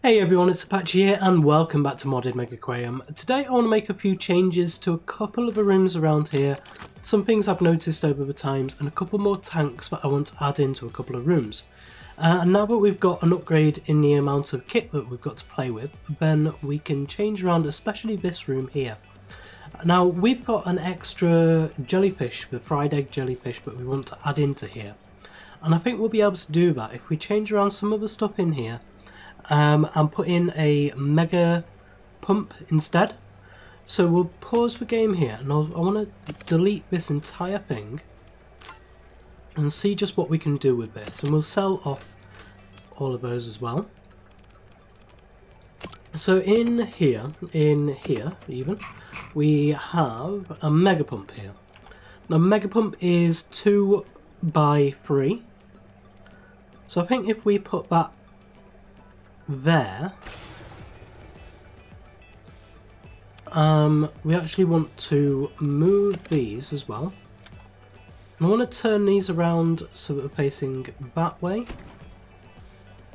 Hey everyone, it's Apache here and welcome back to Modded Megaquarium. Today I want to make a few changes to a couple of the rooms around here, some things I've noticed over the times, and a couple more tanks that I want to add into a couple of rooms. And now that we've got an upgrade in the amount of kit that we've got to play with, then we can change around, especially this room here. Now we've got an extra jellyfish, the fried egg jellyfish, that we want to add into here. And I think we'll be able to do that if we change around some of the stuff in here. And put in a mega pump instead. So we'll pause the game here and I want to delete this entire thing and see just what we can do with this, and we'll sell off all of those as well. So in here even, we have a mega pump here. Now mega pump is 2 by 3, so I think if we put that there, we actually want to move these as well, and I want to turn these around so that we're facing that way.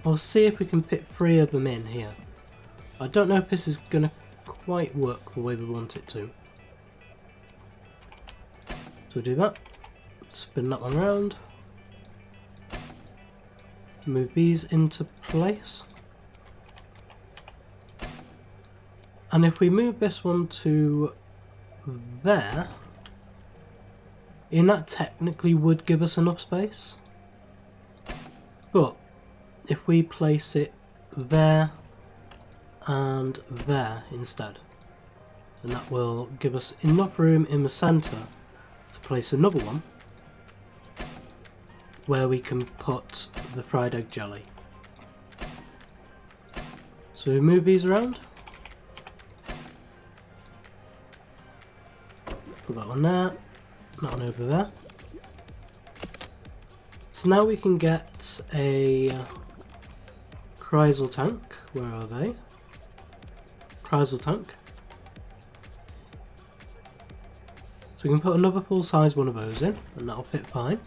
I'll see if we can fit 3 of them in here. I don't know if this is going to quite work the way we want it to, so we'll do that, spin that one around, move these into place. And if we move this one to there, that technically would give us enough space. But if we place it there and there instead, then that will give us enough room in the centre to place another one where we can put the fried egg jelly. So we move these around. Put that one there, that one over there. So now we can get a chrysal tank. Where are they? Chrysal tank. So we can put another full size one of those in, and that'll fit fine.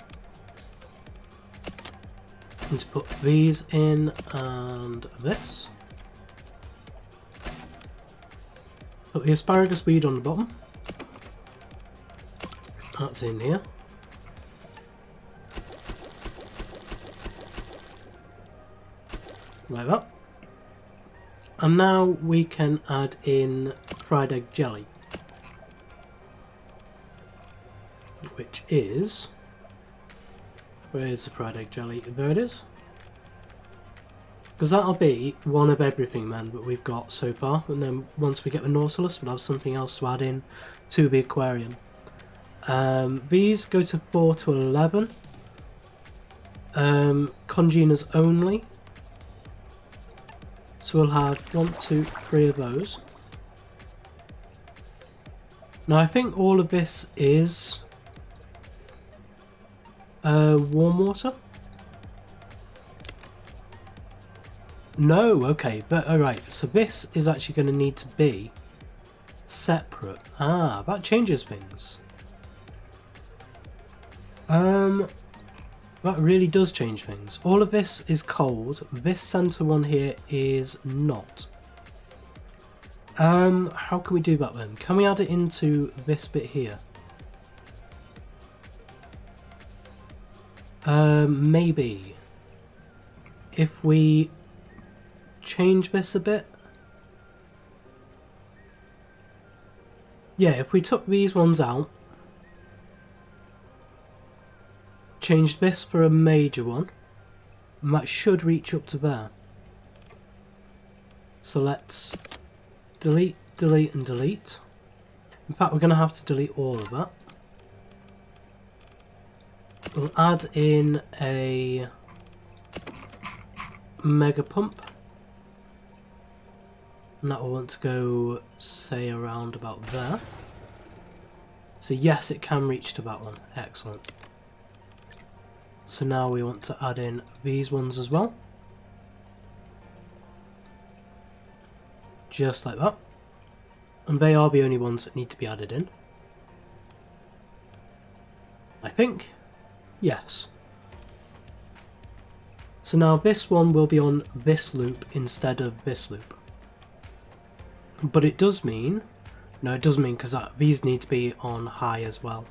And to put these in, and this. Put the asparagus weed on the bottom. That's in here. Like that. And now we can add in fried egg jelly, which is... where is the fried egg jelly? There it is. Because that'll be one of everything then that we've got so far, and then once we get the Nautilus we'll have something else to add in to the aquarium. These go to 4 to 11. Congeners only. So we'll have 1, 2, 3 of those. Now I think all of this is warm water. No, okay, but alright, so this is actually going to need to be separate. Ah, that changes things. That really does change things. All of this is cold. This centre one here is not. How can we do that then? Can we add it into this bit here? Maybe. If we change this a bit. Yeah, if we took these ones out, change this for a major one, and that should reach up to there. So let's delete, delete and delete. In fact, we're going to have to delete all of that. We'll add in a mega pump, and that will want to go, say, around about there. So yes, it can reach to that one. Excellent. So now we want to add in these ones as well. Just like that. And they are the only ones that need to be added in. I think. Yes. So now this one will be on this loop instead of this loop. But it does mean, no it does mean because these need to be on high as well,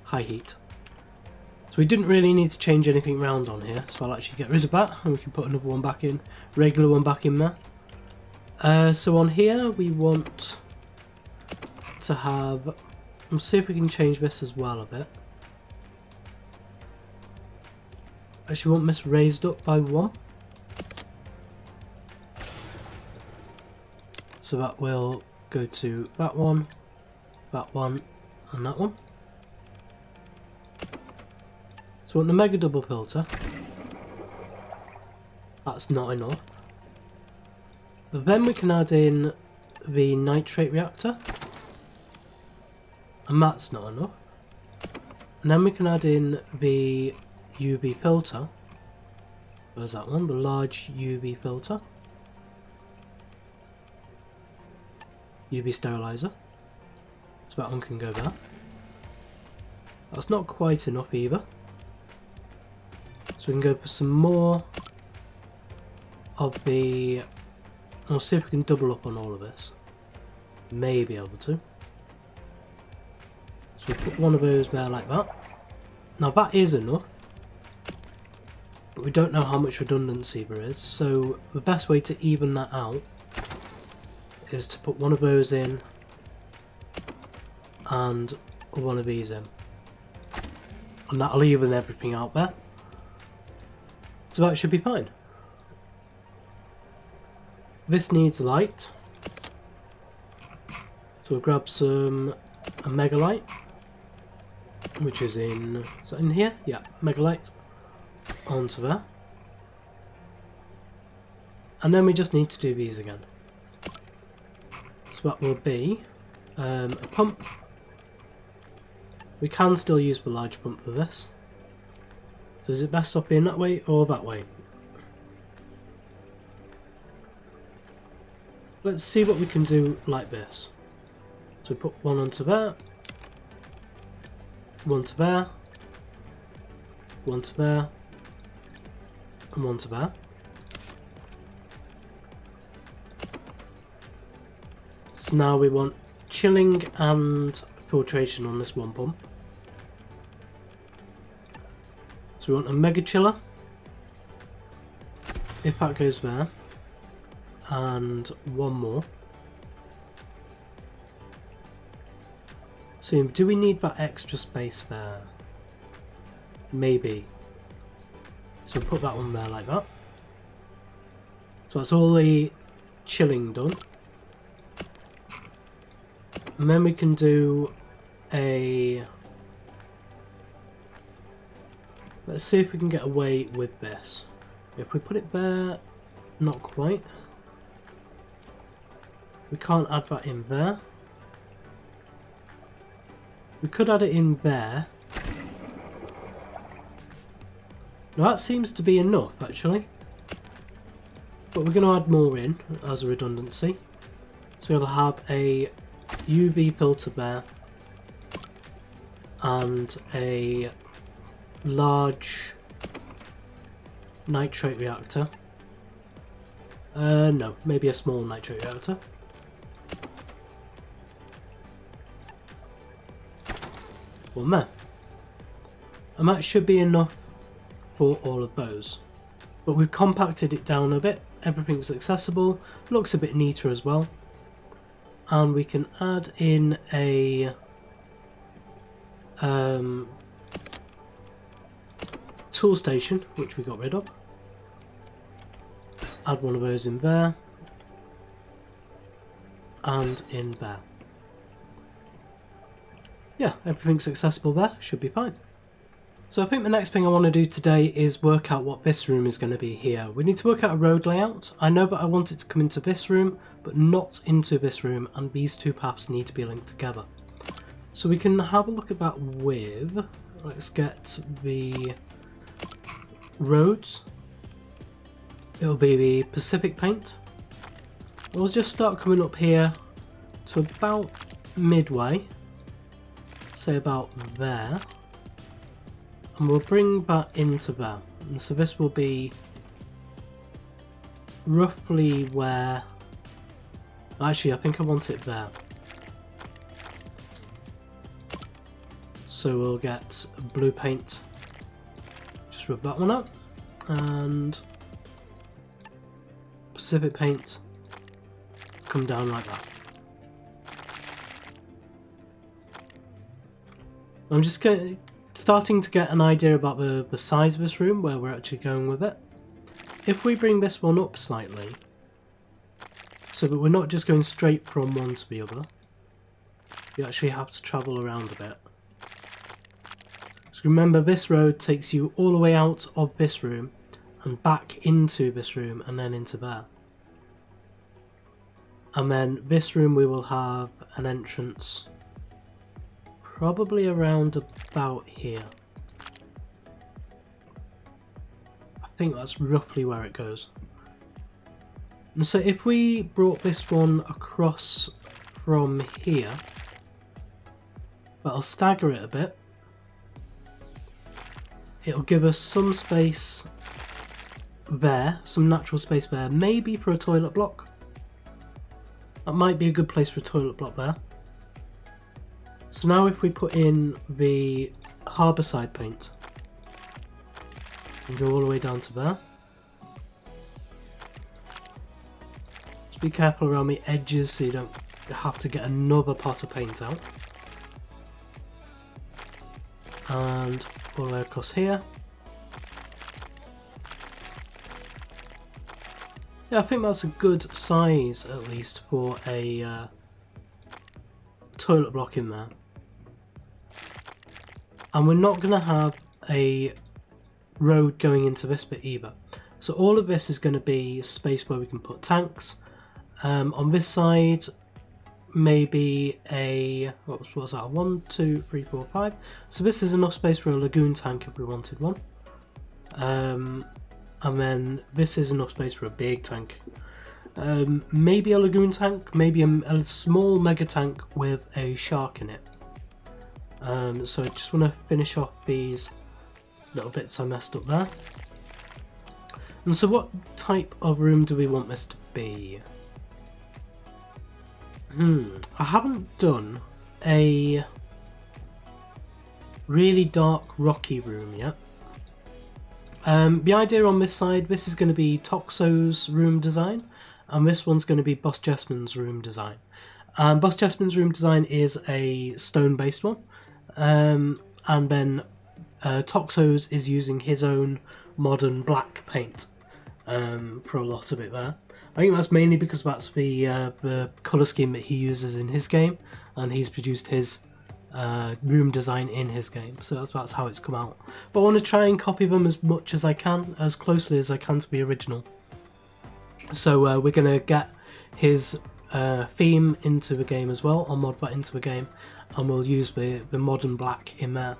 high heat. So we didn't really need to change anything around on here, so I'll actually get rid of that and we can put another one back in, regular one back in there. So on here we want to have, let's see if we can change this as well a bit. Actually want this raised up by 1. So that will go to that one, and that one. So on the mega double filter, that's not enough. But then we can add in the nitrate reactor, and that's not enough. And then we can add in the UV filter. Where's that one? The large UV filter. UV sterilizer. So that one can go there. That's not quite enough either. So we can go for some more of the... I'll see if we can double up on all of this. May be able to. So we put one of those there like that. Now that is enough. But we don't know how much redundancy there is. So the best way to even that out is to put one of those in and one of these in. And that'll even everything out there. So that should be fine. This needs light. So we'll grab a Megalight, which is in here? Yeah, Megalight onto there. And then we just need to do these again. So that will be a pump. We can still use the large pump for this. So is it best off being that way or that way? Let's see what we can do like this. So we put one onto there, one to there, one to there, and one to there. So now we want chilling and filtration on this one pump. So we want a mega chiller, if that goes there, and one more. So do we need that extra space there? Maybe. So put that one there like that. So that's all the chilling done. And then we can do a... Let's see if we can get away with this. If we put it there, not quite. We can't add that in there. We could add it in there. Now that seems to be enough actually. But we're going to add more in as a redundancy. So we'll have a UV filter there and a large nitrate reactor. No, maybe a small nitrate reactor. One there. And that should be enough for all of those. But we've compacted it down a bit, everything's accessible, looks a bit neater as well. And we can add in a tool station, which we got rid of. Add one of those in there and in there. Yeah, everything's accessible there, should be fine. So I think the next thing I want to do today is work out what this room is going to be here. We need to work out a road layout. I know that I want it to come into this room, but not into this room, and these two paths need to be linked together. So we can have a look at that with, let's get the roads. It'll be the Pacific paint. We'll just start coming up here to about midway, say about there. And we'll bring that into there. And so this will be roughly where... Actually, I think I want it there. So we'll get blue paint. Just rub that one up. And Pacific paint. Come down like that. I'm just starting to get an idea about the size of this room, where we're actually going with it. If we bring this one up slightly, so that we're not just going straight from one to the other, you actually have to travel around a bit. So remember, this road takes you all the way out of this room and back into this room and then into there. And then this room we will have an entrance probably around about here. I think that's roughly where it goes. And so if we brought this one across from here, but I'll stagger it a bit, it'll give us some space there, some natural space there, maybe for a toilet block. That might be a good place for a toilet block there. So now if we put in the harbour side paint and go all the way down to there. Just be careful around the edges so you don't have to get another pot of paint out. And all the way across here. Yeah, I think that's a good size at least for a toilet block in there. And we're not going to have a road going into this bit either. So all of this is going to be space where we can put tanks. On this side, maybe a, what was that, 1, 2, 3, 4, 5. So this is enough space for a lagoon tank if we wanted one. And then this is enough space for a big tank. Maybe a lagoon tank, maybe a small mega tank with a shark in it. So I just want to finish off these little bits I messed up there. And so what type of room do we want this to be? I haven't done a really dark rocky room yet. The idea on this side, this is going to be Toxo's room design, and this one's going to be Boss Jessam's room design. Boss Jessam's room design is a stone based one, and then Toxo's is using his own modern black paint for a lot of it there. I think that's mainly because that's the colour scheme that he uses in his game, and he's produced his room design in his game, so that's how it's come out. But I want to try and copy them as much as I can, as closely as I can to the original. So we're going to get his theme into the game as well, or mod that into the game, and we'll use the modern black in there.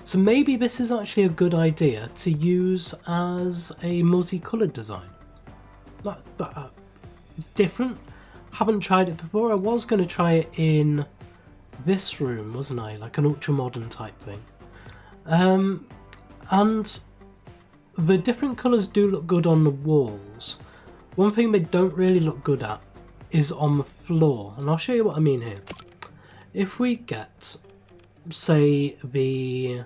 So maybe this is actually a good idea to use as a multicoloured design. It's different. Haven't tried it before. I was going to try it in this room, wasn't I? Like an ultra modern type thing. And the different colours do look good on the walls. One thing they don't really look good at is on the floor, and I'll show you what I mean here. If we get, say, the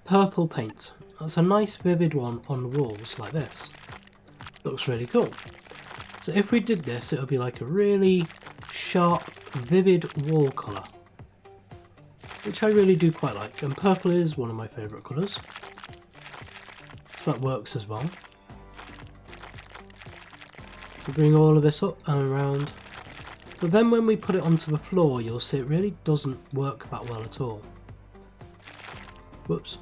purple paint, that's a nice vivid one on the walls like this. Looks really cool. So if we did this, it would be like a really sharp, vivid wall colour, which I really do quite like, and purple is one of my favourite colours, so that works as well. We bring all of this up and around, but then when we put it onto the floor, you'll see it really doesn't work that well at all. Whoops,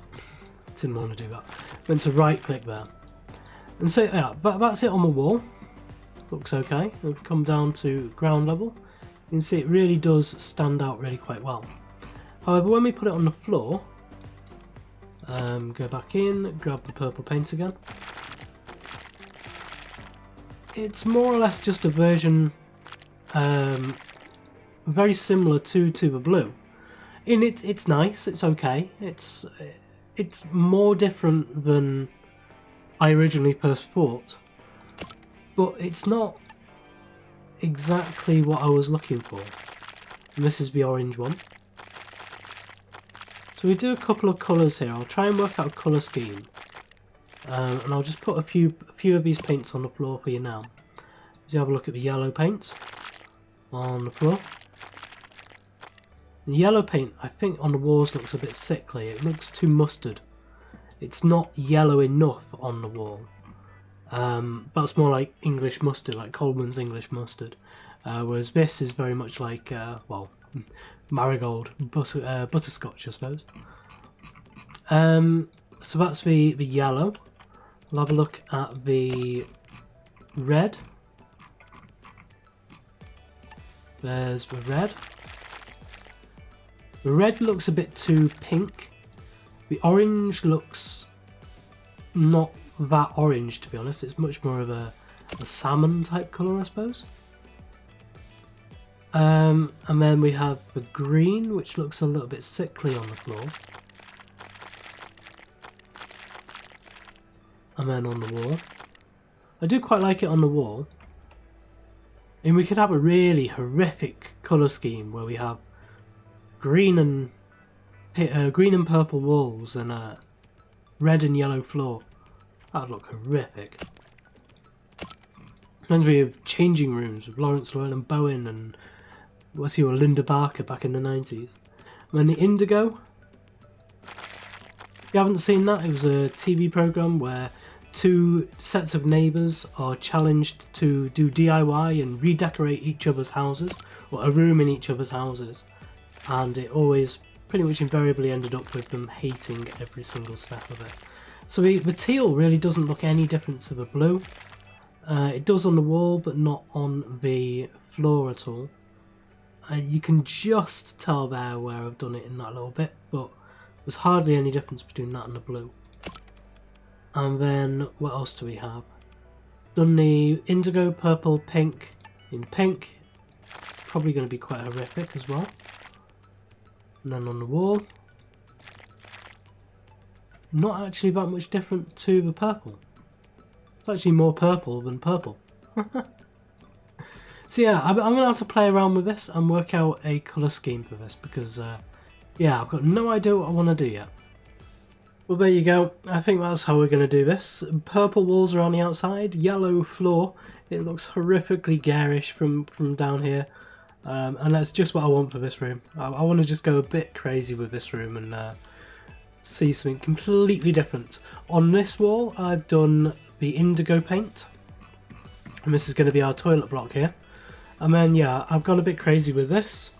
didn't want to do that. Meant to right click there. And so yeah, that's it on the wall. Looks okay. It'll come down to ground level. You can see it really does stand out really quite well. However, when we put it on the floor, go back in, grab the purple paint again. It's more or less just a version very similar to the blue. In it, it's nice. It's okay. It's more different than I originally first thought. but it's not exactly what I was looking for. And this is the orange one. So we do a couple of colours here. I'll try and work out a colour scheme. And I'll just put a few of these paints on the floor for you now. So you have a look at the yellow paint on the floor. The yellow paint, I think, on the walls looks a bit sickly. It looks too mustard. It's not yellow enough on the wall. That's more like English mustard, like Coleman's English mustard. Whereas this is very much like, well, marigold, butterscotch, I suppose. So that's the yellow. We'll have a look at the red. There's the red. The red looks a bit too pink. The orange looks not that orange, to be honest. It's much more of a salmon type colour, I suppose. And then we have the green, which looks a little bit sickly on the floor. And then on the wall. I do quite like it on the wall. And we could have a really horrific colour scheme where we have green and purple walls and a red and yellow floor. That would look horrific. And we have changing rooms with Lawrence Llewellyn Bowen and what's he, Linda Barker back in the 90s. And then the indigo. If you haven't seen that, it was a TV programme where two sets of neighbours are challenged to do DIY and redecorate each other's houses, or a room in each other's houses. And it always pretty much invariably ended up with them hating every single step of it. So the teal really doesn't look any different to the blue. It does on the wall, but not on the floor at all. You can just tell there where I've done it in that little bit, but there's hardly any difference between that and the blue. And then what else do we have? Done the indigo, purple, pink. In pink, probably going to be quite horrific as well. And then on the wall, not actually that much different to the purple. It's actually more purple than purple. So yeah, I'm going to have to play around with this and work out a colour scheme for this because, yeah, I've got no idea what I want to do yet. Well, there you go. I think that's how we're going to do this. Purple walls are on the outside, yellow floor. It looks horrifically garish from down here. And that's just what I want for this room. I want to just go a bit crazy with this room and see something completely different. On this wall, I've done the indigo paint. And this is going to be our toilet block here. And then, yeah, I've gone a bit crazy with this.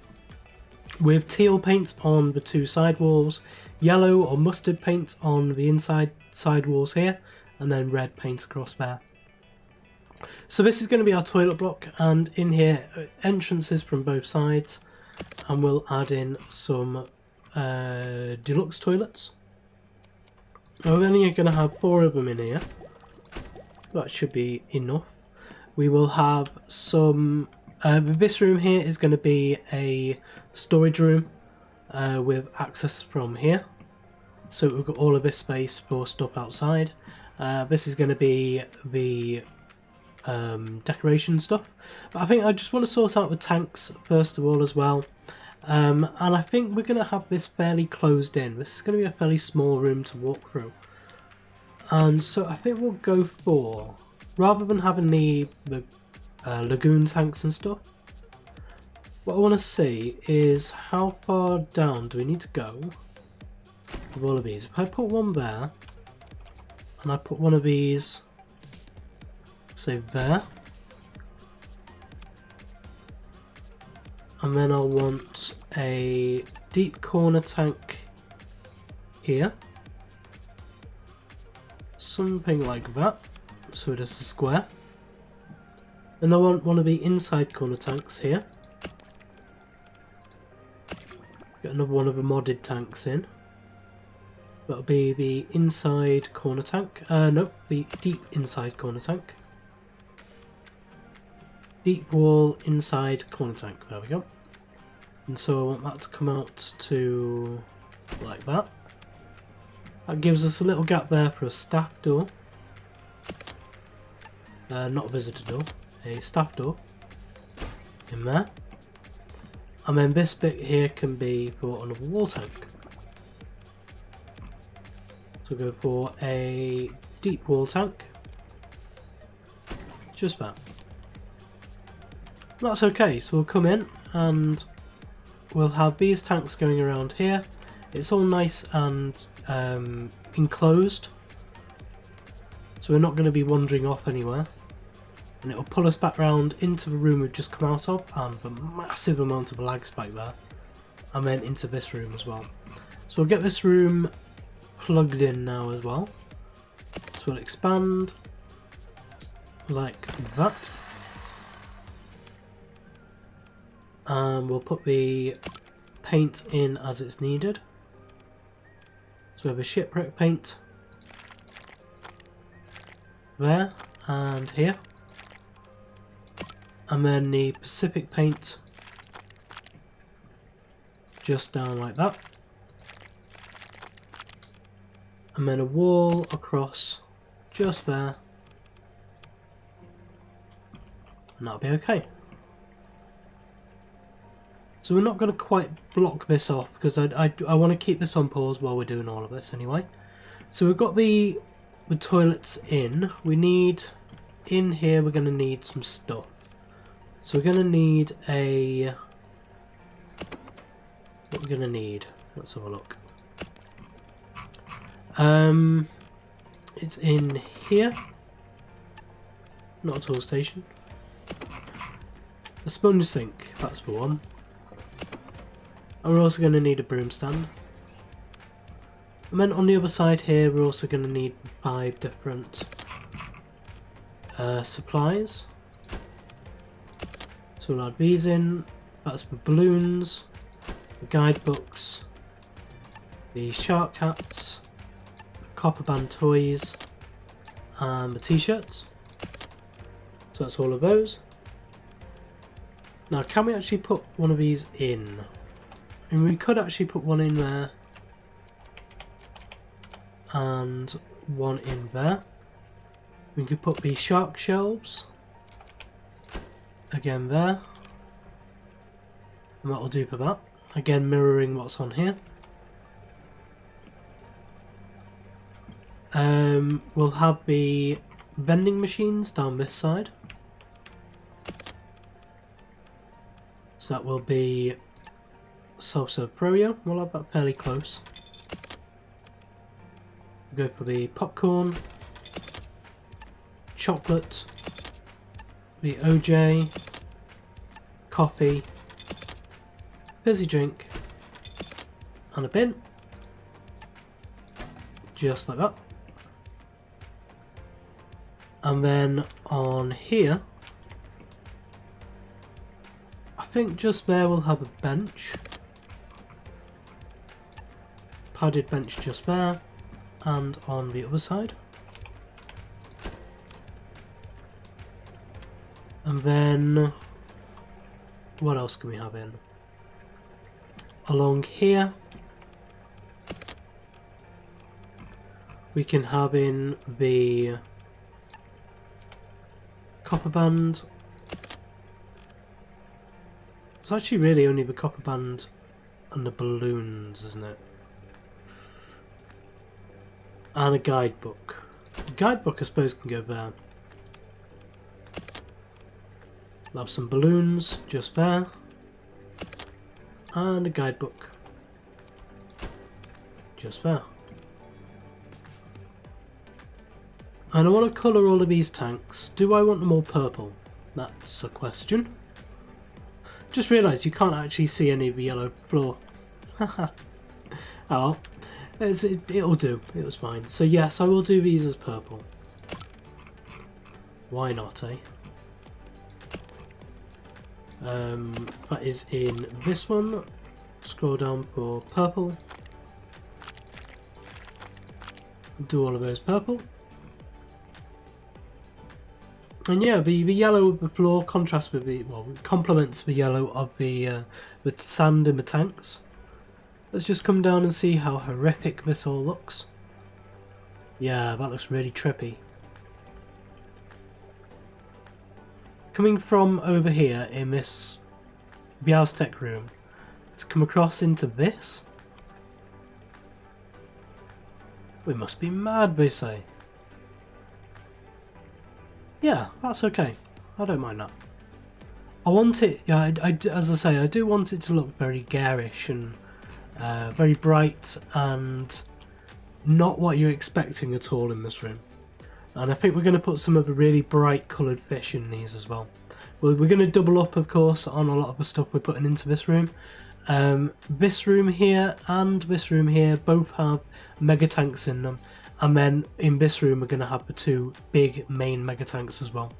With teal paint on the two side walls, yellow or mustard paint on the inside side walls here, and then red paint across there. So this is going to be our toilet block, and in here entrances from both sides, and we'll add in some deluxe toilets. We're only going to have 4 of them in here. That should be enough. We will have some... this room here is going to be a storage room with access from here. So we've got all of this space for stuff outside. This is going to be the decoration stuff. But I think I just want to sort out the tanks first of all as well. And I think we're going to have this fairly closed in. This is going to be a fairly small room to walk through. And so I think we'll go for, rather than having the lagoon tanks and stuff, what I want to see is how far down do we need to go with all of these. If I put one there, and I put one of these, say there, and then I'll want a deep corner tank here, something like that, so it is a square. And I want one of the inside corner tanks here. Get another one of the modded tanks in. That'll be the inside corner tank. Nope, the deep inside corner tank. Deep wall inside corner tank. There we go. And so I want that to come out to like that. That gives us a little gap there for a staff door. not a visitor door, a staff door in there. And then this bit here can be for another water tank. So we'll go for a deep water tank. Just that. That's okay, so we'll come in and we'll have these tanks going around here. It's all nice and enclosed, so we're not going to be wandering off anywhere. And it'll pull us back round into the room we've just come out of, and the massive amount of lag spike there, and then into this room as well. So we'll get this room plugged in now as well. So we'll expand like that. And we'll put the paint in as it's needed. So we have a shipwreck paint there and here. And then the Pacific paint just down like that. And then a wall across just there. And that'll be okay. So we're not going to quite block this off because I want to keep this on pause while we're doing all of this anyway. So we've got the toilets in. We need, in here we're going to need some stuff. So we're going to need a, what we're going to need, let's have a look. It's in here, not a tool station. A sponge sink, that's the one. And we're also going to need a broom stand. And then on the other side here we're also going to need 5 different supplies. So we'll add these in. That's the balloons, the guidebooks, the shark hats, the copper band toys, and the t-shirts. So that's all of those. Now can we actually put one of these in? I mean, we could actually put one in there and one in there. We could put the shark shelves again there, and that will do for that. Again, mirroring what's on here. We'll have the vending machines down this side. So that will be self-serve Proyo. We'll have that fairly close. We'll go for the popcorn, chocolate, the OJ, coffee, fizzy drink, and a bin. Just like that. And then on here, I think just there we'll have a bench. Padded bench just there, and on the other side. And then, what else can we have in? Along here, we can have in the copper band. It's actually really only the copper band and the balloons, isn't it? And a guidebook. The guidebook I suppose can go there. We'll have some balloons just there. And a guidebook just there. And I want to colour all of these tanks. Do I want them all purple? That's a question. Just realised you can't actually see any of the yellow floor. Haha. Oh, it'll do. It was fine. So yes, I will do these as purple. Why not, eh? That is in this one. Scroll down for purple. Do all of those purple. And yeah, the yellow of the floor contrasts with the, well, complements the yellow of the sand in the tanks. Let's just come down and see how horrific this all looks. Yeah, that looks really trippy. coming from over here in this Biaztec room, to come across into this. We must be mad, they say. Yeah, that's okay. I don't mind that. I want it, yeah, as I say, I do want it to look very garish and very bright and not what you're expecting at all in this room. And I think we're going to put some of the really bright coloured fish in these as well. We're going to double up, of course, on a lot of the stuff we're putting into this room. This room here and this room here both have mega tanks in them. And then in this room we're going to have the two big main mega tanks as well.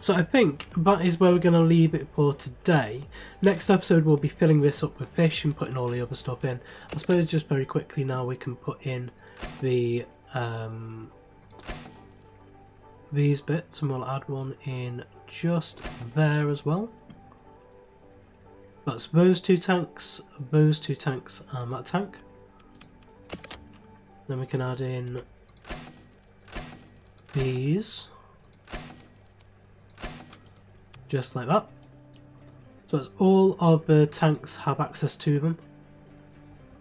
So I think that is where we're going to leave it for today. Next episode we'll be filling this up with fish and putting all the other stuff in. I suppose just very quickly now we can put in the these bits, and we'll add one in just there as well. That's those two tanks, and that tank. Then we can add in these, just like that. So that's all of the tanks have access to them.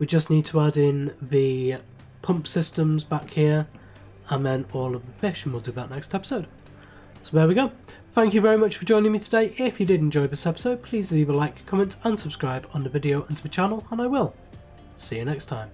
We just need to add in the pump systems back here, and then all of the fish, and we'll do that next episode. So there we go. Thank you very much for joining me today. If you did enjoy this episode, please leave a like, comment and subscribe on the video and to the channel, and I will see you next time.